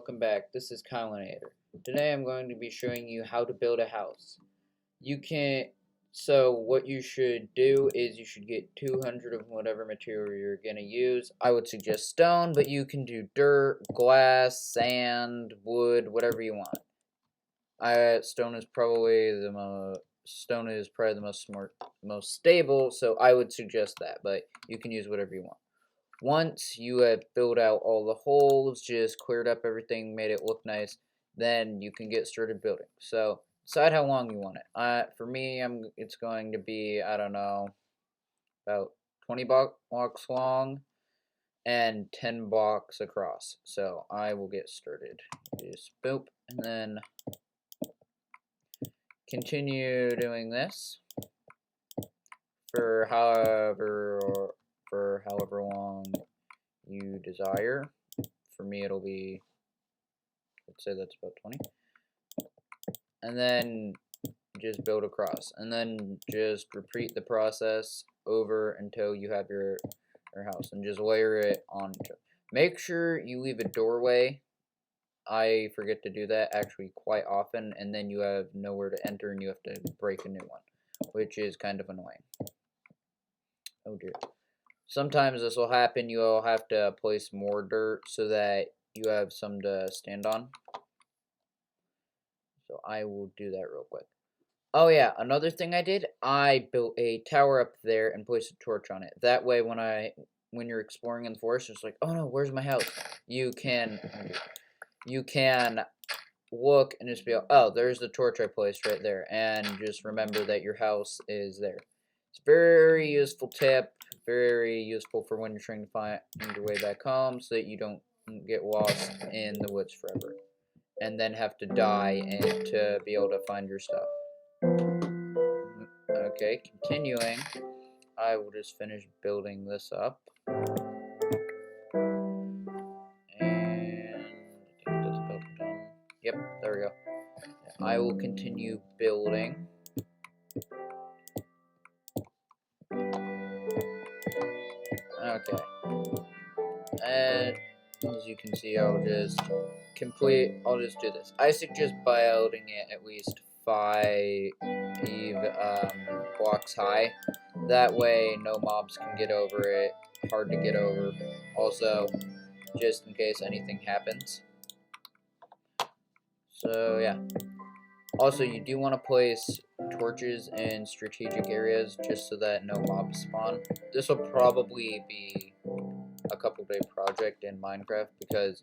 welcome back. This is Kylinator. Today I'm going to be showing you how to build a house. So what you should do is you should get 200 of whatever material you're going to use. I would suggest stone, but you can do dirt, glass, sand, wood, whatever you want. Stone is probably the most stable, so I would suggest that, but you can use whatever you want. Once you have filled out all the holes, just cleared up everything, made it look nice, then you can get started building. So decide how long you want it. For me, it's going to be, I don't know, about 20 blocks long and 10 blocks across. So I will get started. Just boop, and then continue doing this for however long you desire. For me, it'll be, let's say that's about 20. And then just build across. And then just repeat the process over until you have your house. And just layer it on. Make sure you leave a doorway. I forget to do that actually quite often. And then you have nowhere to enter and you have to break a new one, which is kind of annoying. Oh dear. Sometimes this will happen. You will have to place more dirt so that you have some to stand on. So I will do that real quick. Oh yeah, another thing I did, I built a tower up there and placed a torch on it. That way when you're exploring in the forest, it's like, oh no, where's my house? You can look and just be like, oh, there's the torch I placed right there, and just remember that your house is there. It's a very useful tip, very useful for when you're trying to find your way back home so that you don't get lost in the woods forever and then have to die and to be able to find your stuff. Okay, continuing, I will just finish building this up. And I think that's about done. Yep, there we go. I will continue building. Okay. And as you can see, I'll just do this. I suggest building it at least 5 blocks high. That way, no mobs can get over it. Hard to get over. Also, just in case anything happens. So, yeah. Also, you do want to place torches in strategic areas just so that no mobs spawn. This will probably be a couple-day project in Minecraft because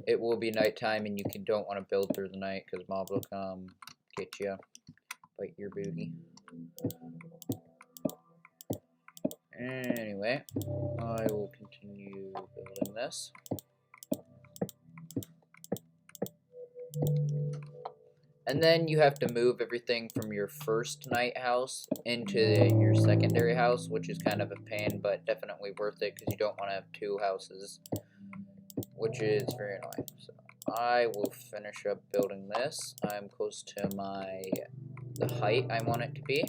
it will be nighttime and you don't want to build through the night because mobs will come get you, bite your booty. Anyway, I will continue building this. And then you have to move everything from your first night house into your secondary house, which is kind of a pain, but definitely worth it because you don't want to have 2 houses, which is very annoying. So I will finish up building this. I'm close to the height I want it to be.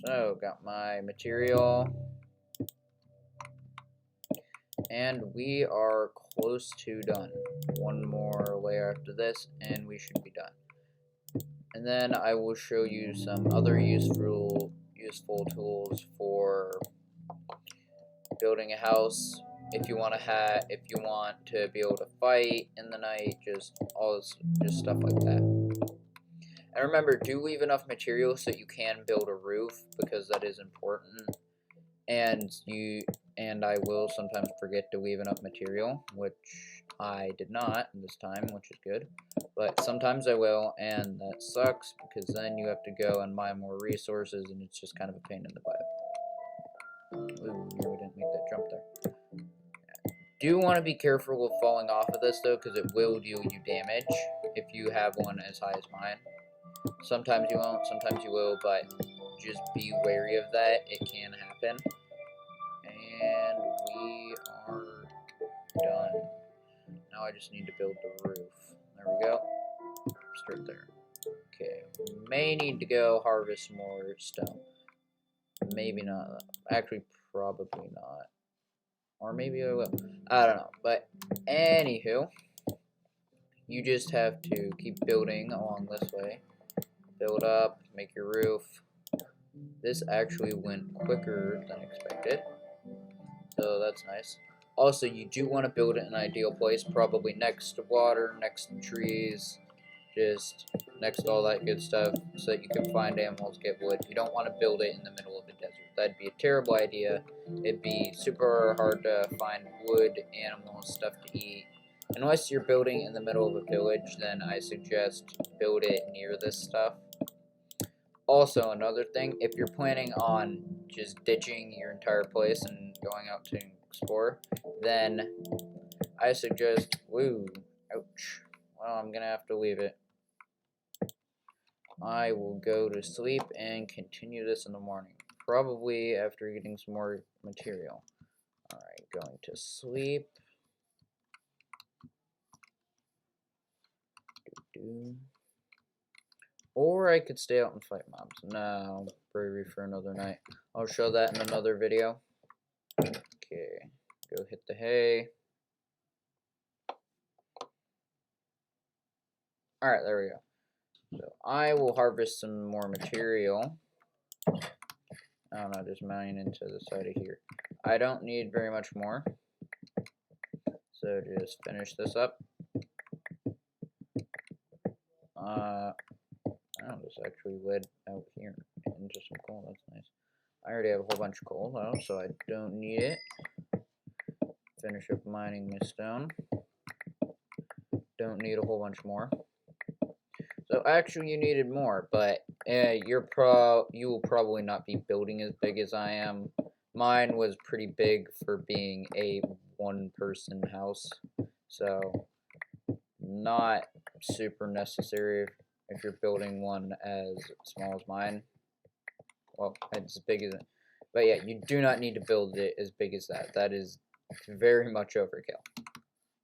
So got my material. And we are close to done. One more layer after this, and we should be done. And then I will show you some other useful tools for building a house. If you want to be able to fight in the night, just stuff like that. And remember, do leave enough material so that you can build a roof because that is important. And I will sometimes forget to leave enough material, which I did not this time, which is good. But sometimes I will, and that sucks because then you have to go and mine more resources, and it's just kind of a pain in the butt. Ooh, I didn't make that jump there. Do want to be careful of falling off of this though, because it will deal you damage if you have one as high as mine. Sometimes you won't, sometimes you will, but just be wary of that. It can happen. And we are done. Now I just need to build the roof. There we go. Start there. Okay, we may need to go harvest more stone. maybe not. Actually, probably not. Or maybe I will. I don't know. But, anywho, you just have to keep building along this way. Build up, make your roof. This actually went quicker than expected, so that's nice. Also, you do want to build it in an ideal place, probably next to water, next to trees, just next to all that good stuff, so that you can find animals, get wood. You don't want to build it in the middle of the desert. That'd be a terrible idea. It'd be super hard to find wood, animals, stuff to eat. Unless you're building in the middle of a village, then I suggest build it near this stuff. Also, another thing, if you're planning on just ditching your entire place and going out to explore, then I suggest, ouch, well, I'm gonna have to leave it. I will go to sleep and continue this in the morning, probably after getting some more material. Alright, going to sleep. Or I could stay out and fight mobs. No, bravery for another night. I'll show that in another video. Okay, go hit the hay. Alright, there we go. So I will harvest some more material. I don't know, just mine into the side of here. I don't need very much more. So just finish this up. Oh, this actually led out here into some coal. That's nice. I already have a whole bunch of coal though, so I don't need it. Finish up mining my stone. Don't need a whole bunch more. So actually, you needed more, but you will probably not be building as big as I am. Mine was pretty big for being a one-person house, so not super necessary if you're building one as small as mine. Well, as big as it. But yeah, you do not need to build it as big as that. That is very much overkill.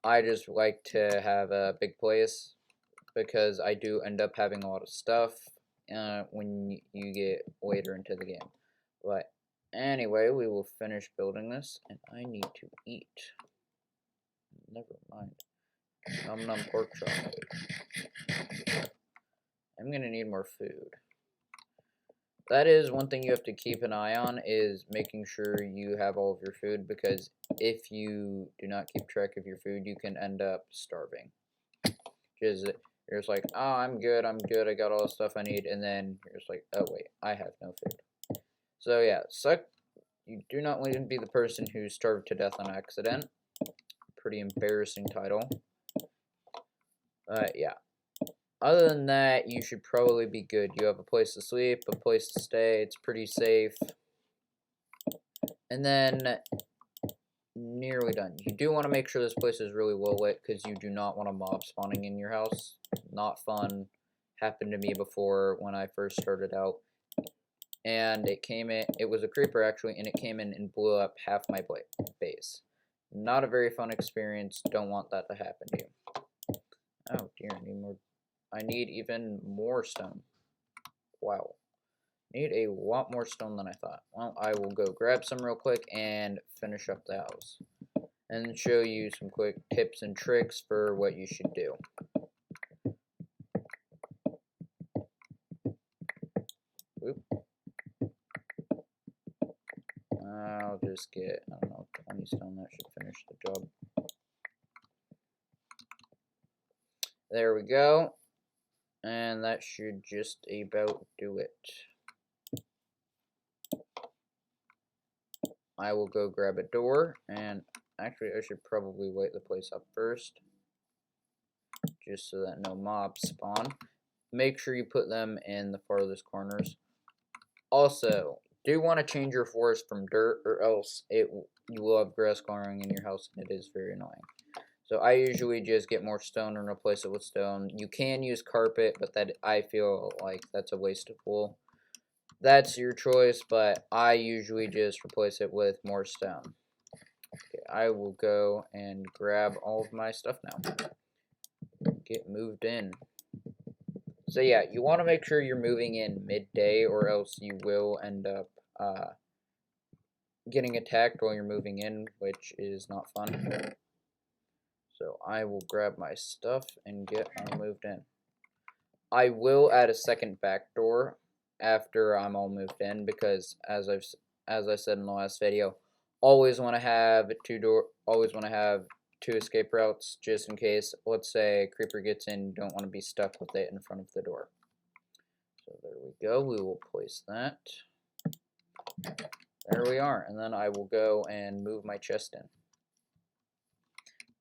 I just like to have a big place because I do end up having a lot of stuff when you get later into the game. But anyway, we will finish building this, and I need to eat. Never mind. Num num pork chop. I'm gonna need more food. That is one thing you have to keep an eye on, is making sure you have all of your food, because if you do not keep track of your food, you can end up starving. Because you're just like, oh, I'm good, I got all the stuff I need, and then you're just like, oh wait, I have no food. So yeah, you do not want to be the person who starved to death on accident. Pretty embarrassing title. Yeah. Other than that, you should probably be good. You have a place to sleep, a place to stay, it's pretty safe. And then, nearly done. You do want to make sure this place is really well lit, because you do not want a mob spawning in your house. Not fun. Happened to me before when I first started out. And it was a creeper actually, and it came in and blew up half my base. Not a very fun experience, don't want that to happen to you. Oh dear, I need even more stone. Wow. Need a lot more stone than I thought. Well, I will go grab some real quick and finish up the house. And show you some quick tips and tricks for what you should do. Oop. I'll just get, I don't know, 20 stone. That should finish the job. There we go. And that should just about do it. I will go grab a door, and actually I should probably light the place up first, just so that no mobs spawn. Make sure you put them in the farthest corners. Also, do want to change your forest from dirt, or else you will have grass growing in your house, and it is very annoying. So I usually just get more stone and replace it with stone. You can use carpet, but I feel like that's a waste of wool. That's your choice, but I usually just replace it with more stone. Okay, I will go and grab all of my stuff now. Get moved in. So yeah, you want to make sure you're moving in midday, or else you will end up getting attacked while you're moving in, which is not fun. So I will grab my stuff and get all moved in. I will add a second back door after I'm all moved in because, as I said in the last video, always want to have two escape routes just in case. Let's say a creeper gets in, you don't want to be stuck with it in front of the door. So there we go. We will place that. There we are, and then I will go and move my chest in.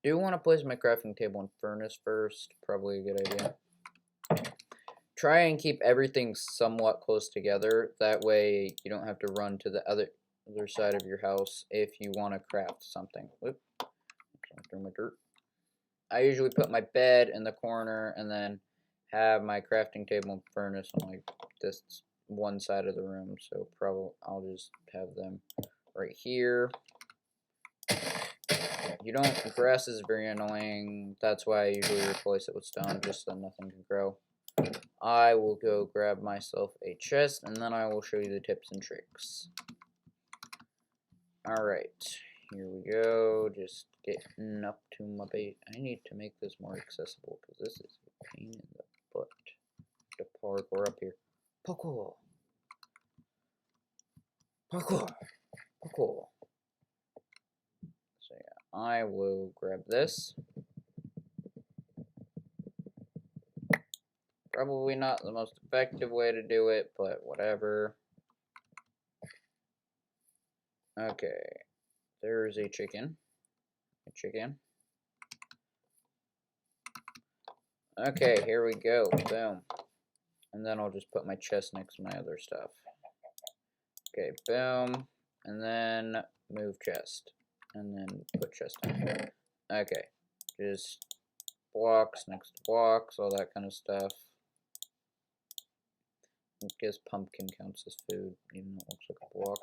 Do want to place my crafting table and furnace first. Probably a good idea. Try and keep everything somewhat close together. That way you don't have to run to the other side of your house if you want to craft something. Whoop. Through my dirt. I usually put my bed in the corner and then have my crafting table and furnace on like this one side of the room. So probably I'll just have them right here. Grass is very annoying. That's why I usually replace it with stone just so nothing can grow. I will go grab myself a chest and then I will show you the tips and tricks. Alright, here we go. Just getting up to my base. I need to make this more accessible because this is a pain in the butt to parkour up here. Parkour! Parkour! Parkour! So yeah, I will grab this. Probably not the most effective way to do it, but whatever. Okay, there's a chicken. Okay, here we go. Boom. And then I'll just put my chest next to my other stuff. Okay, boom. And then move chest. And then put chest in. Okay, just blocks next to blocks, all that kind of stuff. I guess pumpkin counts as food, even though it looks like a block.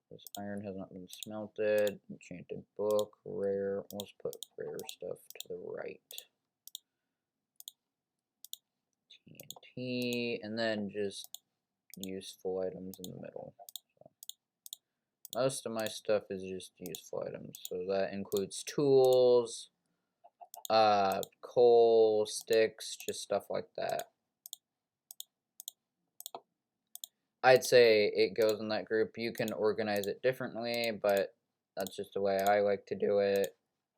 This iron has not been smelted. Enchanted book, rare. Let's put rare stuff to the right. TNT, and then just useful items in the middle. So most of my stuff is just useful items, so that includes tools, coal, sticks, just stuff like that. I'd say it goes in that group. You can organize it differently, but that's just the way I like to do it.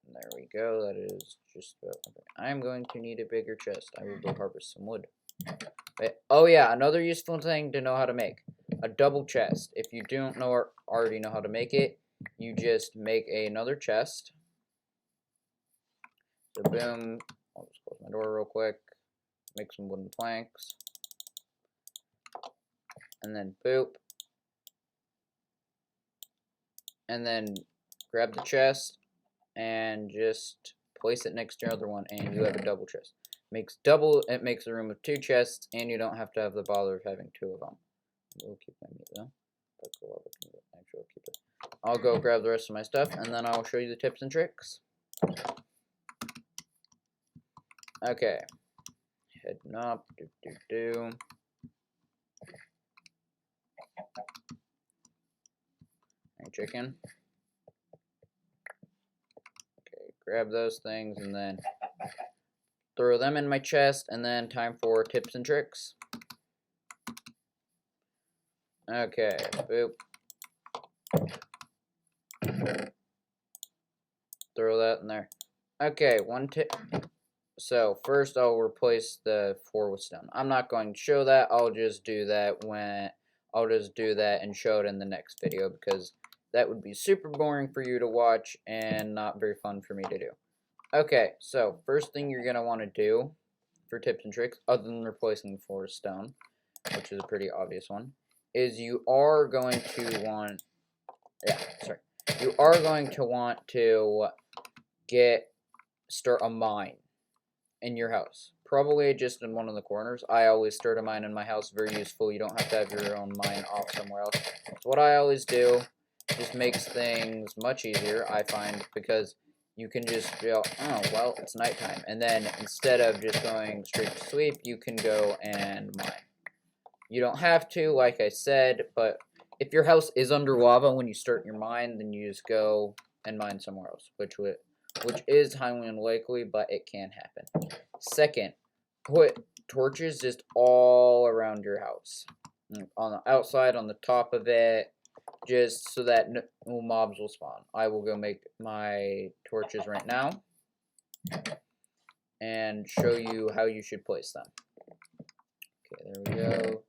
And there we go. That is just about okay. I'm going to need a bigger chest. I will go harvest some wood. But, oh yeah, another useful thing to know how to make. A double chest. If you don't know or already know how to make it, you just make another chest. So boom. I'll just close my door real quick. Make some wooden planks. And then boop. And then grab the chest and just place it next to your other one and you have a double chest. It makes a room of two chests and you don't have to have the bother of having two of them. We'll keep my meat though. Actually, I'll keep it. I'll go grab the rest of my stuff and then I'll show you the tips and tricks. Okay. Heading up. Chicken. Okay, grab those things and then throw them in my chest, and then time for tips and tricks. Okay, boop. Throw that in there. Okay, one tip. So first I'll replace the floor with stone. I'm not going to show that. I'll just do that and show it in the next video because that would be super boring for you to watch and not very fun for me to do. Okay, so first thing you're going to want to do for tips and tricks, other than replacing the floor with stone, which is a pretty obvious one, is you are going to want to start a mine in your house. Probably just in one of the corners. I always start a mine in my house. Very useful. You don't have to have your own mine off somewhere else. That's what I always do. Just makes things much easier, I find, because you can just go, oh, well, it's nighttime. And then instead of just going straight to sleep, you can go and mine. You don't have to, like I said, but if your house is under lava when you start your mine, then you just go and mine somewhere else, which is highly unlikely, but it can happen. Second, put torches just all around your house, on the outside, on the top of it, just so that no mobs will spawn. I will go make my torches right now and show you how you should place them. Okay, there we go.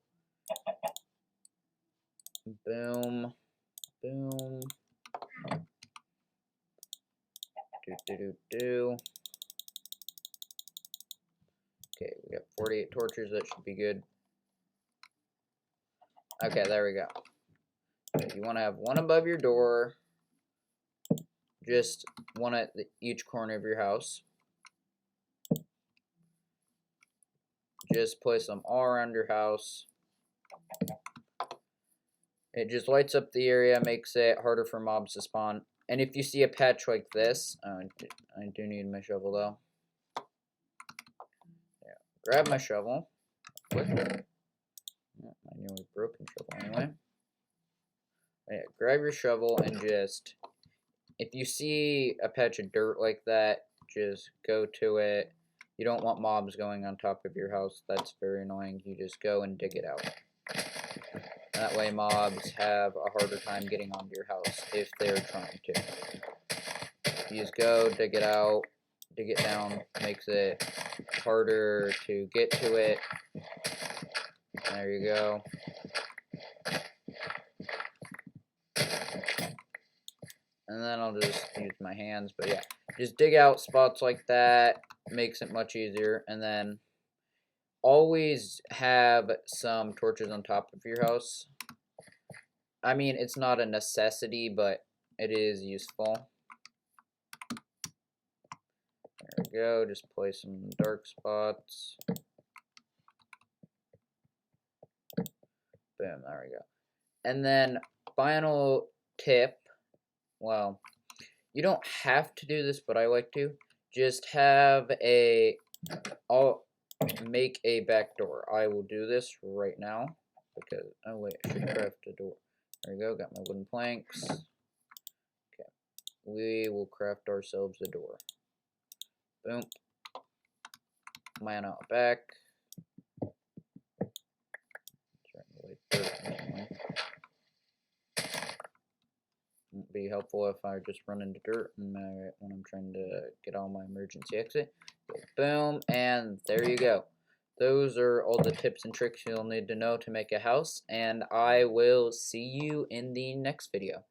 Boom. Boom. Do. Okay, we got 48 torches. That should be good. Okay, there we go. Okay, you want to have one above your door. Just one at each corner of your house. Just place them all around your house. It just lights up the area, makes it harder for mobs to spawn. And if you see a patch like this, I do need my shovel though. Yeah, grab my shovel. Quick. I nearly broken shovel anyway. Yeah, grab your shovel and just, if you see a patch of dirt like that, just go to it. You don't want mobs going on top of your house. That's very annoying. You just go and dig it out. That way mobs have a harder time getting onto your house if they're trying to. You just go, dig it out, dig it down, makes it harder to get to it. There you go. And then I'll just use my hands, but yeah. Just dig out spots like that, makes it much easier, and then always have some torches on top of your house. I mean, it's not a necessity, but it is useful. There we go, just place some dark spots. Boom, there we go. And then, final tip, well, you don't have to do this, but I like to. Just have I'll make a back door. I will do this right now, because, oh wait, I should craft a door. There we go, got my wooden planks. Okay, we will craft ourselves a door. Boom. Mine out back. Won't be helpful if I just run into dirt when I'm trying to get on my emergency exit. Boom, and there you go. Those are all the tips and tricks you'll need to know to make a house, and I will see you in the next video.